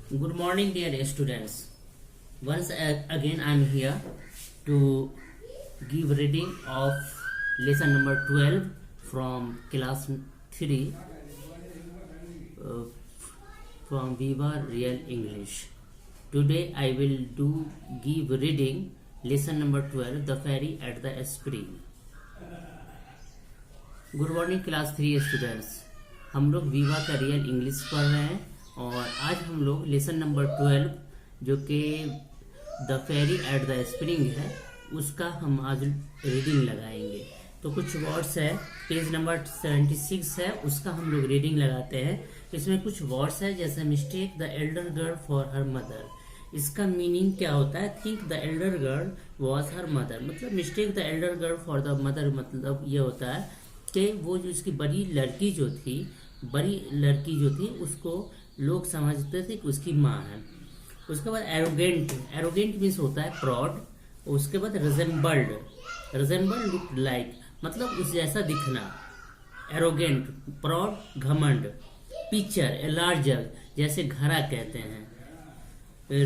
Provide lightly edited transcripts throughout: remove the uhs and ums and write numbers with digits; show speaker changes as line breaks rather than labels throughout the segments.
Good morning, dear students. Once again, I am here to give reading of lesson number 12 from class 3 uh, from Viva Real English. Today, I will give reading lesson number 12, The Fairy at the Spring. Good morning class 3 students. हम लोग Viva का real English पढ़ रहे हैं और आज हम लोग लेसन नंबर 12 जो कि the fairy at the spring है उसका हम आज रीडिंग लगाएंगे। तो कुछ वर्ड्स है, पेज नंबर 76 है, उसका हम लोग रीडिंग लगाते हैं। इसमें कुछ वर्ड्स है जैसे mistake the elder girl for her mother. इसका मीनिंग क्या होता है? Think the elder girl was her mother, मतलब mistake the elder girl for the mother, मतलब ये होता है कि वो जो इसकी बड़ी लड़की जो थी उसको लोग समझते थे कि उसकी माँ है। उसके बाद एरोगेंट मीन्स होता है प्रॉड। उसके बाद रिजेंबल्ड लुक लाइक, मतलब उस जैसा दिखना। एरोगेंट, प्रॉड, घमंड। पिक्चर ए लार्जर, जैसे घड़ा कहते हैं।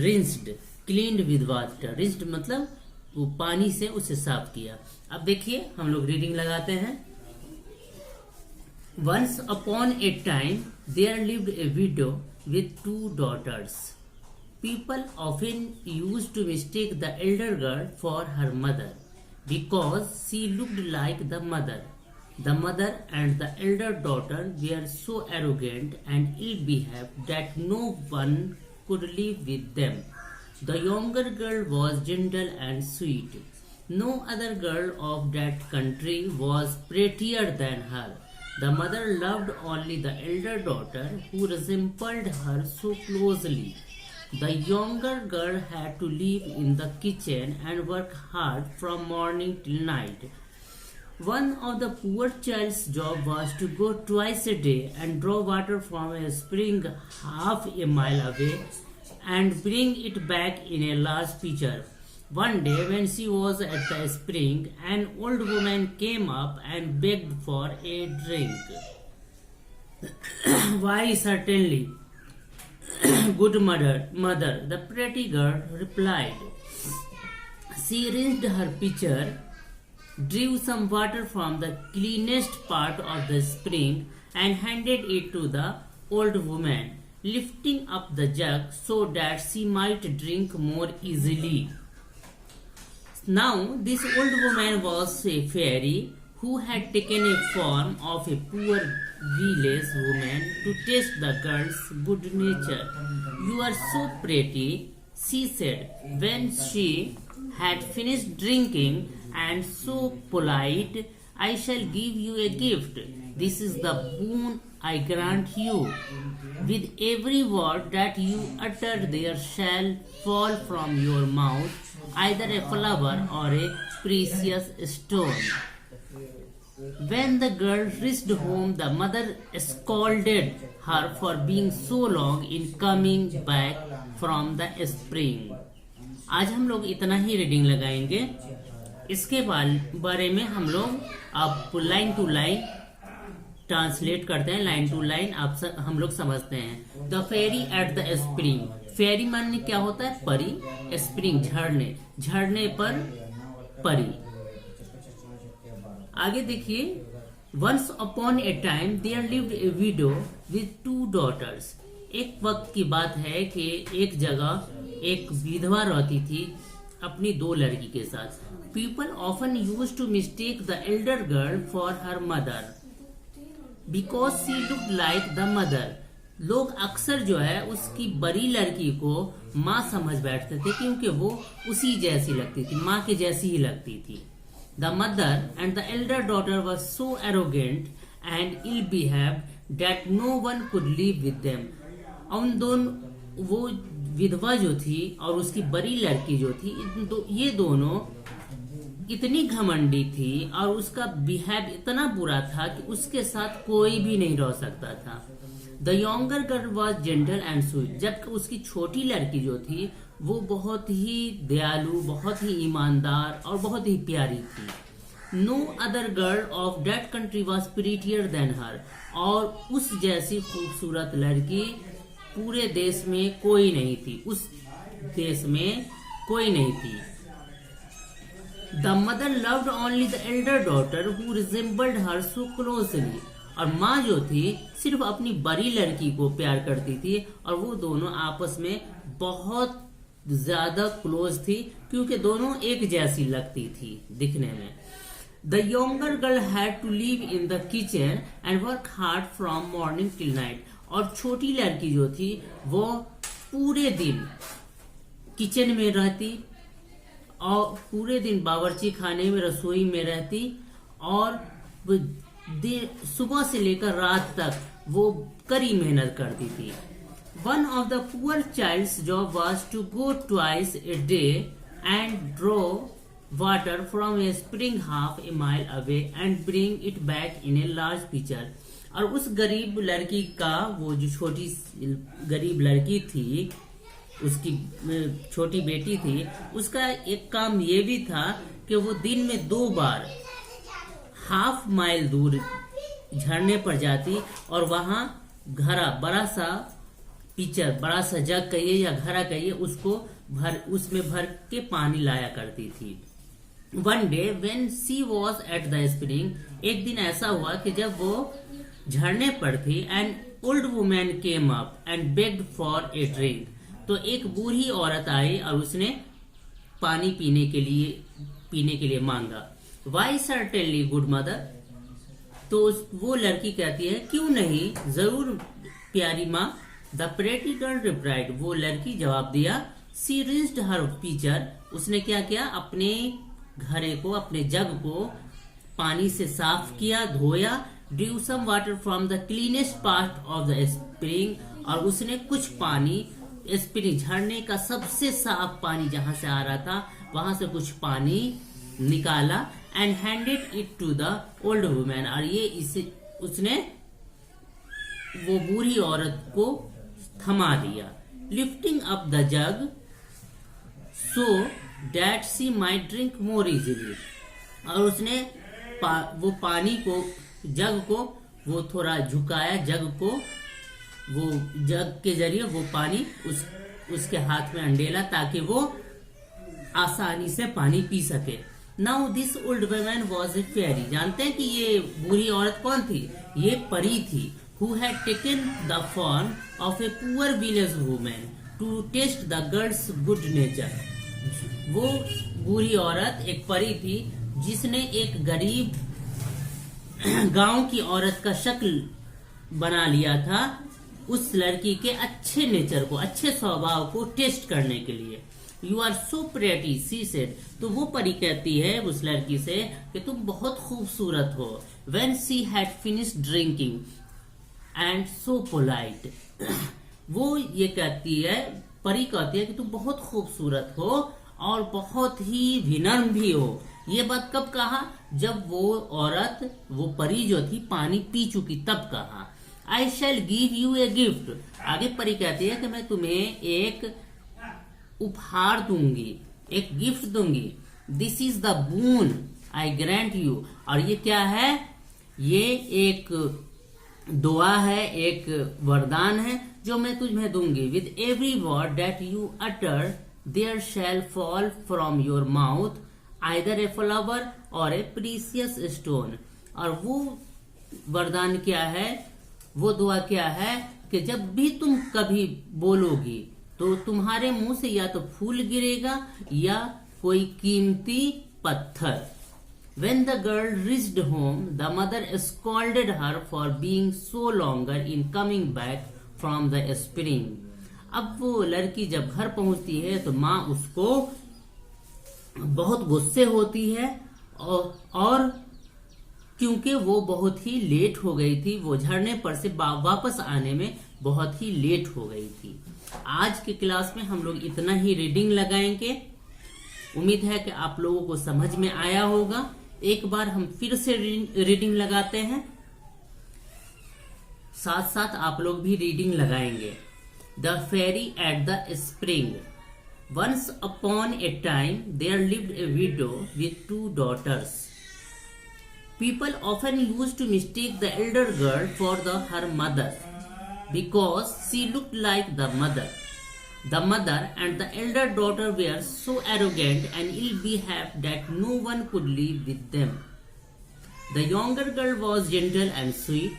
Rinsed, cleaned with water. Rinsed मतलब वो पानी से उसे साफ किया। अब देखिए हम लोग रीडिंग लगाते हैं। Once upon a time, there lived a widow with 2 daughters. People often used to mistake the elder girl for her mother because she looked like the mother. The mother and the elder daughter were so arrogant and ill-behaved that no one could live with them. The younger girl was gentle and sweet. No other girl of that country was prettier than her. The mother loved only the elder daughter who resembled her so closely. The younger girl had to live in the kitchen and work hard from morning till night. One of the poor child's job was to go twice a day and draw water from a spring half a mile away and bring it back in a large pitcher. One day when she was at the spring, an old woman came up and begged for a drink. Why, certainly, good mother, the pretty girl replied. She rinsed her pitcher, drew some water from the cleanest part of the spring and handed it to the old woman, lifting up the jug so that she might drink more easily. Now, this old woman was a fairy who had taken a form of a poor village woman to test the girl's good nature. You are so pretty, she said when she had finished drinking, and so polite. I shall give you a gift. This is the boon I grant you. With every word that you utter, there shall fall from your mouth either a flower or a precious stone. When the girl reached home, the mother scolded her for being so long in coming back from the spring. आज हम लोग इतना ही reading लगाएंगे। इसके बारे में हम लोग अब लाइन टू लाइन ट्रांसलेट करते हैं। लाइन टू लाइन हम लोग समझते हैं। The fairy at the spring. Fairy meaning क्या होता है? परी। स्प्रिंग झरने पर परी। आगे देखिए। Once upon a time there lived a widow with 2 daughters। एक वक्त की बात है कि एक जगह एक विधवा रहती थी अपनी 2 लड़की के साथ। People often use to mistake the elder girl for her mother because she looked like the mother. लोग अक्सर जो है उसकी बड़ी लड़की को माँ समझ बैठते थे क्योंकि वो उसी जैसी लगती थी, माँ के जैसी ही लगती थी। The mother and the elder daughter were so arrogant and ill behaved that no one could live with them. उन दोनों, वो विधवा जो थी और उसकी बड़ी लड़की जो थी, ये दोनों इतनी घमंडी थी और उसका बिहेव इतना बुरा था कि उसके साथ कोई भी नहीं रह सकता था। The younger girl was gentle and sweet. जबकि उसकी छोटी लड़की जो थी वो बहुत ही दयालु, बहुत ही ईमानदार और बहुत ही प्यारी थी। No other girl of that country was prettier than her. और उस जैसी खूबसूरत लड़की पूरे देश में कोई नहीं थी, उस देश में कोई नहीं थी। The mother loved only the elder daughter who resembled her so closely. और माँ जो थी सिर्फ अपनी बड़ी लड़की को प्यार करती थी, और वो दोनों आपस में बहुत ज्यादा क्लोज थी, क्योंकि दोनों एक जैसी लगती थी दिखने में। The younger girl had to live in the kitchen and work hard from morning till night. और छोटी लड़की जो थी वो पूरे दिन किचन में रहती और पूरे दिन बावर्ची खाने में, रसोई में रहती, और सुबह से लेकर रात तक वो कड़ी मेहनत करती थी। One of the poor child's job was to go twice a day and draw water from a spring half a mile away and bring it back in a large pitcher. और उस गरीब लड़की का, वो जो छोटी गरीब लड़की थी, उसकी छोटी बेटी थी, उसका एक काम ये भी था कि वो दिन में 2 बार हाफ माइल दूर झरने पर जाती और वहां बड़ा सा पिचर, बड़ा सा जग कहिए या घड़ा कहिए, उसमें भर के पानी लाया करती थी। One day when she was at the spring, एक दिन ऐसा हुआ कि जब वो झरने पर थी, an old women came up and bagged for a drink. तो एक बूढ़ी औरत आई और उसने पानी पीने के लिए मांगा। Why certainly good mother. तो वो लड़की कहती है क्यों नहीं, जरूर प्यारी माँ। द प्रेटी गर्ल रिप्लाइड, वो लड़की जवाब दिया। सी रिंस्ड हर पिचर, उसने क्या किया, अपने घड़े को, अपने जग को पानी से साफ किया, धोया। Drew some water from the cleanest part of the spring, और उसने कुछ पानी स्प्रिंग, झरने का सबसे साफ पानी जहां से आ रहा था वहां से कुछ पानी निकाला, and handed it to the old women, और ये उसने वो बूढ़ी औरत को थमा दिया। Lifting up the jug so that she might drink more easily, और उसने वो पानी को, जग को वो थोड़ा झुकाया, जग को, वो जग के जरिए वो पानी उसके हाथ में अंडेला ताकि वो आसानी से पानी पी सके। Now this old woman was a fairy, जानते हैं कि ये बूढ़ी औरत कौन थी, ये परी थी। Who had taken the form of a poor village woman to test the girl's good nature. वो बूढ़ी औरत एक परी थी जिसने एक गरीब गांव की औरत का शक्ल बना लिया था उस लड़की के अच्छे नेचर को, अच्छे स्वभाव को टेस्ट करने के लिए। You are so pretty she said, तो वो परी कहती है उस लड़की से कि तुम बहुत खूबसूरत हो। When she had finished drinking and so polite, वो ये कहती है, परी कहती है कि तुम बहुत खूबसूरत हो और बहुत ही विनम्र भी हो। ये बात कब कहा, जब वो औरत, वो परी जो थी पानी पी चुकी तब कहा। I shall give you a gift, आगे परी कहती है कि मैं तुम्हें एक उपहार दूंगी, एक गिफ्ट दूंगी। This is the boon I grant you, और ये क्या है, ये एक दुआ है, एक वरदान है जो मैं तुम्हें दूंगी। With every word that you utter there shall fall from your mouth either a flower or a precious stone. और वो वरदान क्या है, वो दुआ क्या है कि जब भी तुम कभी बोलोगी तो तुम्हारे मुंह से या तो फूल गिरेगा या कोई कीमती पत्थर। When the girl reached home, the mother scolded her for being so longer in coming back from the spring. अब वो लड़की जब घर पहुंचती है तो माँ उसको बहुत गुस्से होती है, और क्योंकि वो बहुत ही लेट हो गई थी, वो झरने पर से वापस आने में बहुत ही लेट हो गई थी। आज के क्लास में हम लोग इतना ही रीडिंग लगाएंगे। उम्मीद है कि आप लोगों को समझ में आया होगा। एक बार हम फिर से रीडिंग लगाते हैं, साथ साथ आप लोग भी रीडिंग लगाएंगे। The fairy at the spring. Once upon a time there lived a widow with 2 daughters. People often used to mistake the elder girl for her mother. because she looked like the mother. The mother and the elder daughter were so arrogant and ill-behaved that no one could live with them. The younger girl was gentle and sweet.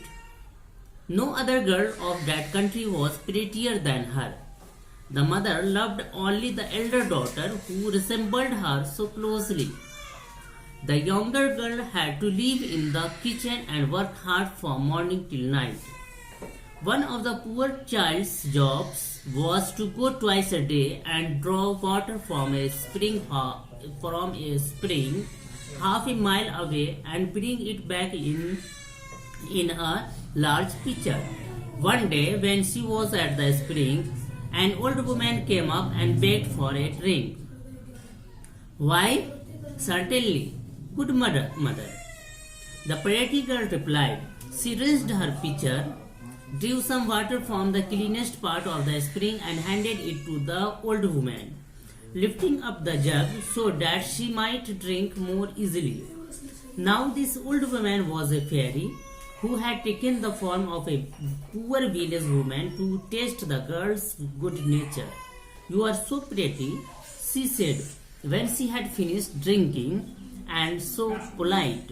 No other girl of that country was prettier than her. The mother loved only the elder daughter who resembled her so closely. The younger girl had to live in the kitchen and work hard from morning till night. One of the poor child's jobs was to go twice a day and draw water from a spring half a mile away and bring it back in a large pitcher. One day when she was at the spring, an old woman came up and begged for a drink. Why? Certainly, good mother. The pretty girl replied. She raised her pitcher, drew some water from the cleanest part of the spring and handed it to the old woman, lifting up the jug so that she might drink more easily. Now this old woman was a fairy who had taken the form of a poor village woman to test the girl's good nature. You are so pretty, she said when she had finished drinking, and so polite.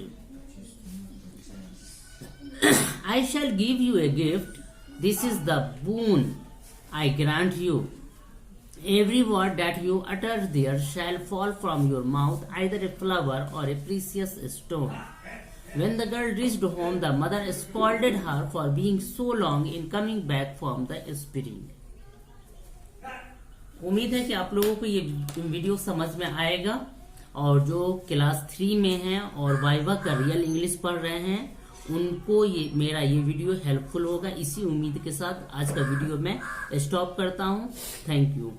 I shall give you a gift. This is the boon I grant you. Every word that you utter there shall fall from your mouth, either a flower or a precious stone. When the girl reached home, the mother scolded her for being so long in coming back from the spring. उम्मीद है कि आप लोगों को ये video समझ में आएगा, और जो क्लास 3 में हैं और वाइवा का रियल इंग्लिश पढ़ रहे हैं उनको मेरा ये वीडियो हेल्पफुल होगा। इसी उम्मीद के साथ आज का वीडियो मैं स्टॉप करता हूं। Thank you.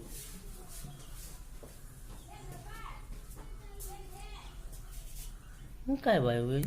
काय बाय हुए